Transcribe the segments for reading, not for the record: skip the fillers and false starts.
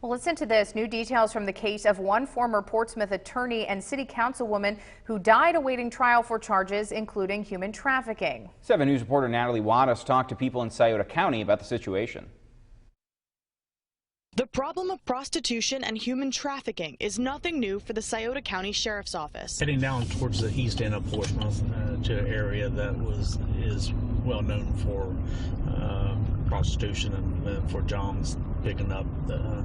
Well, listen to this. New details from the case of one former Portsmouth attorney and city councilwoman who died awaiting trial for charges including human trafficking. 7 News reporter Natalie Wattis talked to people in Scioto County about the situation. The problem of prostitution and human trafficking is nothing new for the Scioto County Sheriff's Office. Heading down towards the east end of Portsmouth to an area that is well known for prostitution and for Johns picking up the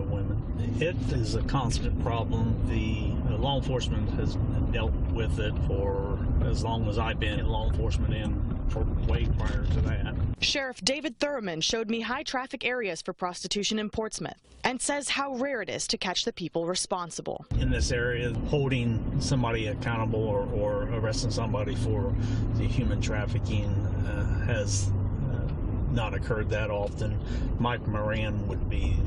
women. It is a constant problem. The law enforcement has dealt with it for as long as I've been in law enforcement and for way prior to that. Sheriff David Thurman showed me high traffic areas for prostitution in Portsmouth and says how rare it is to catch the people responsible. In this area, holding somebody accountable or arresting somebody for the human trafficking has not occurred that often. Mike Moran would be,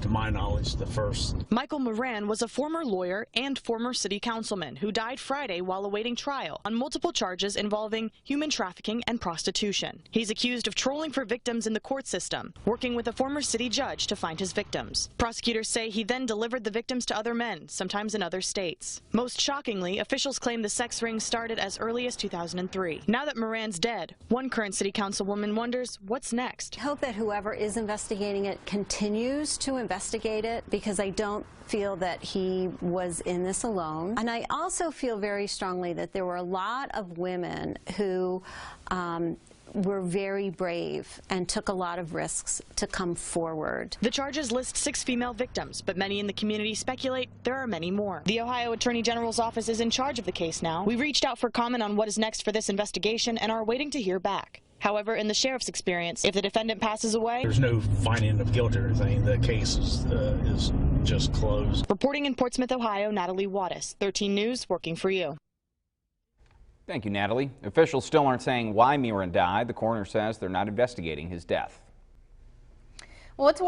to my knowledge, the first. Michael Moran was a former lawyer and former city councilman who died Friday while awaiting trial on multiple charges involving human trafficking and prostitution. He's accused of trolling for victims in the court system, working with a former city judge to find his victims. Prosecutors say he then delivered the victims to other men, sometimes in other states. Most shockingly, officials claim the sex ring started as early as 2003. Now that Moran's dead, one current city councilwoman wonders what's next. I hope that whoever is investigating it continues to investigate it, because I don't feel that he was in this alone. And I also feel very strongly that there were a lot of women who were very brave and took a lot of risks to come forward. The charges list 6 female victims, but many in the community speculate there are many more. The Ohio Attorney General's office is in charge of the case now. We reached out for comment on what is next for this investigation and are waiting to hear back. However, in the sheriff's experience, if the defendant passes away, there's no finding of guilt or anything. The case is just closed. Reporting in Portsmouth, Ohio, Natalie Wattis, 13 News, working for you. Thank you, Natalie. Officials still aren't saying why Moran died. The coroner says they're not investigating his death. Well, let's watch